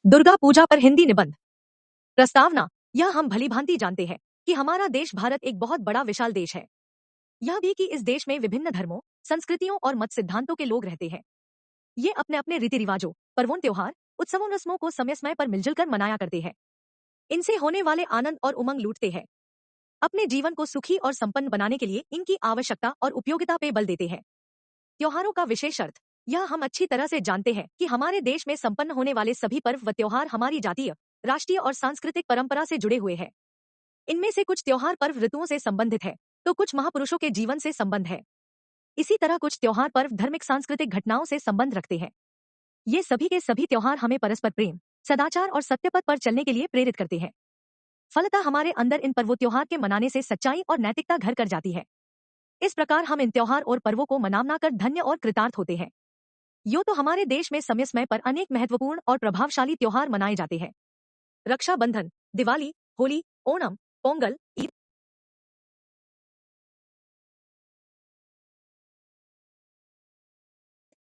दुर्गा पूजा पर हिंदी निबंध। प्रस्तावना। यह हम भलीभांति जानते हैं कि हमारा देश भारत एक बहुत बड़ा विशाल देश है। यह भी कि इस देश में विभिन्न धर्मों, संस्कृतियों और मत सिद्धांतों के लोग रहते हैं। ये अपने अपने रीति रिवाजों, पर्वों, त्योहार, उत्सवों, रस्मों को समय समय पर मिलजुल कर मनाया करते हैं। इनसे होने वाले आनंद और उमंग लूटते हैं। अपने जीवन को सुखी और संपन्न बनाने के लिए इनकी आवश्यकता और उपयोगिता पे बल देते हैं। त्योहारों का विशेष अर्थ। यह हम अच्छी तरह से जानते हैं कि हमारे देश में संपन्न होने वाले सभी पर्व व त्योहार हमारी जातीय, राष्ट्रीय और सांस्कृतिक परंपरा से जुड़े हुए हैं। इनमें से कुछ त्योहार पर्व ऋतुओं से संबंधित है, तो कुछ महापुरुषों के जीवन से संबंध है। इसी तरह कुछ त्योहार पर्व धार्मिक सांस्कृतिक घटनाओं से संबंध रखते हैं। ये सभी के सभी त्योहार हमें परस्पर प्रेम, सदाचार और सत्यपथ पर चलने के लिए प्रेरित करते हैं। फलतः हमारे अंदर इन पर्वों त्योहार के मनाने से सच्चाई और नैतिकता घर कर जाती है। इस प्रकार हम इन त्योहार और पर्वों को मना कर धन्य और कृतार्थ होते हैं। यूं तो हमारे देश में समय समय पर अनेक महत्वपूर्ण और प्रभावशाली त्योहार मनाए जाते हैं। Raksha Bandhan, Diwali, Holi, Onam, Pongal, Eid,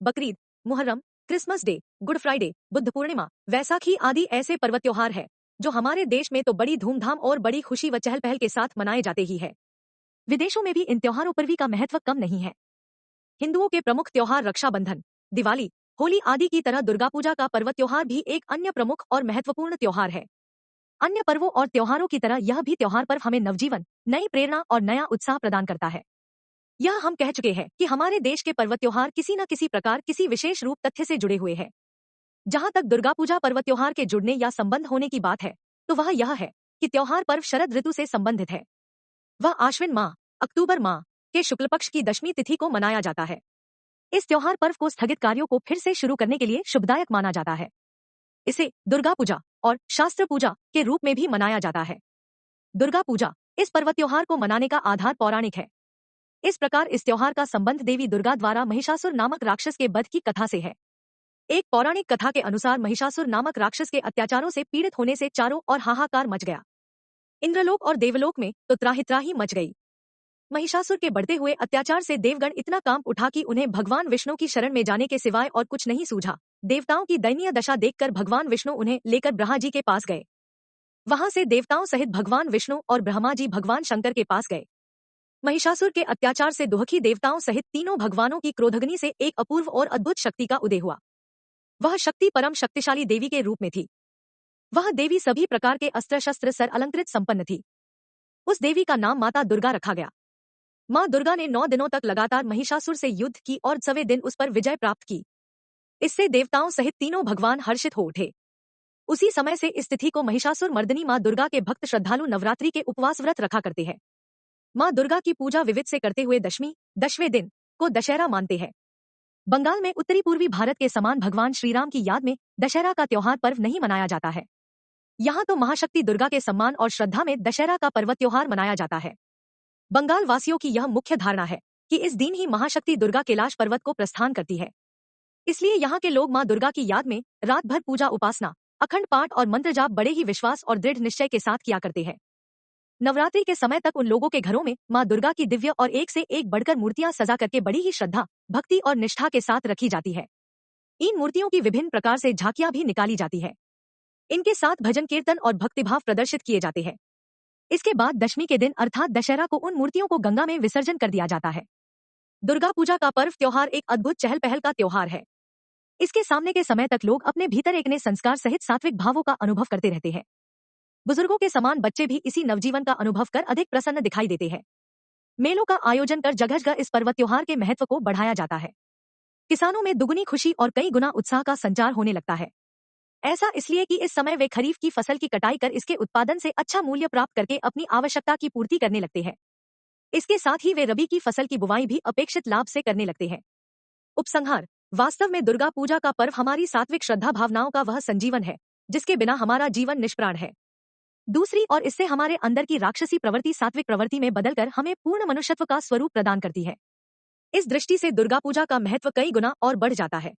Bakrid, Muharram, Christmas day, good Friday, Buddha Purnima, Vaisakhi आदि ऐसे पर्व त्योहार है जो हमारे देश में तो बड़ी धूमधाम और बड़ी खुशी व चहल पहल के साथ मनाए जाते ही है। विदेशों में भी इन त्योहारों पर भी का महत्व कम नहीं है। हिंदुओं के प्रमुख त्योहार रक्षाबंधन, दिवाली, होली आदि की तरह दुर्गा पूजा का पर्व त्योहार भी एक अन्य प्रमुख और महत्वपूर्ण त्योहार है। अन्य पर्वों और त्योहारों की तरह यह भी त्योहार पर्व हमें नवजीवन, नई प्रेरणा और नया उत्साह प्रदान करता है। यह हम कह चुके हैं कि हमारे देश के पर्व त्योहार किसी न किसी प्रकार किसी विशेष रूप तथ्य से जुड़े हुए हैं। जहाँ तक दुर्गा पूजा पर्व त्योहार के जुड़ने या संबंध होने की बात है, तो वह यह है कि त्योहार पर्व शरद ऋतु से संबंधित है। वह आश्विन माह, अक्टूबर माह के शुक्ल पक्ष की दशमी तिथि को मनाया जाता है। इस त्योहार पर्व को स्थगित कार्यों को फिर से शुरू करने के लिए शुभदायक माना जाता है। इसे दुर्गा पूजा और शास्त्र पूजा के रूप में भी मनाया जाता है। दुर्गा पूजा, इस पर्व त्योहार को मनाने का आधार पौराणिक है। इस प्रकार इस त्योहार का संबंध देवी दुर्गा द्वारा महिषासुर नामक राक्षस के वध की कथा से है। एक पौराणिक कथा के अनुसार महिषासुर नामक राक्षस के अत्याचारों से पीड़ित होने से चारों ओर हाहाकार मच गया। इंद्रलोक और देवलोक में तो त्राहि त्राहि मच गई। महिषासुर के बढ़ते हुए अत्याचार से देवगण इतना कांप उठा कि उन्हें भगवान विष्णु की शरण में जाने के सिवाय और कुछ नहीं सूझा। देवताओं की दयनीय दशा देखकर भगवान विष्णु उन्हें लेकर ब्रह्मा जी के पास गए। वहां से देवताओं सहित भगवान विष्णु और ब्रह्मा जी भगवान शंकर के पास गए। महिषासुर के अत्याचार से दुखी देवताओं सहित तीनों भगवानों की क्रोधाग्नि से एक अपूर्व और अद्भुत शक्ति का उदय हुआ। वह शक्ति परम शक्तिशाली देवी के रूप में थी। वह देवी सभी प्रकार के अस्त्र शस्त्र सर अलंकृत संपन्न थी। उस देवी का नाम माता दुर्गा रखा गया। माँ दुर्गा ने 9 दिनों तक लगातार महिषासुर से युद्ध की और 6वें दिन उस पर विजय प्राप्त की। इससे देवताओं सहित तीनों भगवान हर्षित हो उठे। उसी समय से इस तिथि को महिषासुर मर्दिनी माँ दुर्गा के भक्त श्रद्धालु नवरात्रि के उपवास व्रत रखा करते हैं। माँ दुर्गा की पूजा विविध से करते हुए दशमी, 10वें दिन को दशहरा मानते हैं। बंगाल में उत्तरी पूर्वी भारत के समान भगवान श्रीराम की याद में दशहरा का त्योहार पर्व नहीं मनाया जाता है। यहाँ तो महाशक्ति दुर्गा के सम्मान और श्रद्धा में दशहरा का पर्व त्योहार मनाया जाता है। बंगाल वासियों की यह मुख्य धारणा है कि इस दिन ही महाशक्ति दुर्गा कैलाश पर्वत को प्रस्थान करती है। इसलिए यहाँ के लोग माँ दुर्गा की याद में रात भर पूजा उपासना, अखंड पाठ और मंत्र जाप बड़े ही विश्वास और दृढ़ निश्चय के साथ किया करते हैं। नवरात्रि के समय तक उन लोगों के घरों में माँ दुर्गा की दिव्य और एक से एक बढ़कर मूर्तियां सजा करके बड़ी ही श्रद्धा, भक्ति और निष्ठा के साथ रखी जाती है। इन मूर्तियों की विभिन्न प्रकार से झांकियां भी निकाली जाती है। इनके साथ भजन कीर्तन और भक्तिभाव प्रदर्शित किए जाते हैं। इसके बाद दशमी के दिन अर्थात दशहरा को उन मूर्तियों को गंगा में विसर्जन कर दिया जाता है। दुर्गा पूजा का पर्व त्योहार एक अद्भुत चहल पहल का त्योहार है। इसके सामने के समय तक लोग अपने भीतर एक नए संस्कार सहित सात्विक भावों का अनुभव करते रहते हैं। बुजुर्गों के समान बच्चे भी इसी नवजीवन का अनुभव कर अधिक प्रसन्न दिखाई देते हैं। मेलों का आयोजन कर जगह जगह इस पर्व त्योहार के महत्व को बढ़ाया जाता है। किसानों में दुगुनी खुशी और कई गुना उत्साह का संचार होने लगता है। ऐसा इसलिए कि इस समय वे खरीफ की फसल की कटाई कर इसके उत्पादन से अच्छा मूल्य प्राप्त करके अपनी आवश्यकता की पूर्ति करने लगते हैं। इसके साथ ही वे रबी की फसल की बुवाई भी अपेक्षित लाभ से करने लगते हैं। उपसंहार। वास्तव में दुर्गा पूजा का पर्व हमारी सात्विक श्रद्धा भावनाओं का वह संजीवन है जिसके बिना हमारा जीवन निष्प्राण है। दूसरी और इससे हमारे अंदर की राक्षसी प्रवृत्ति सात्विक प्रवृत्ति में बदलकर हमें पूर्ण मनुष्यत्व का स्वरूप प्रदान करती है। इस दृष्टि से दुर्गा पूजा का महत्व कई गुना और बढ़ जाता है।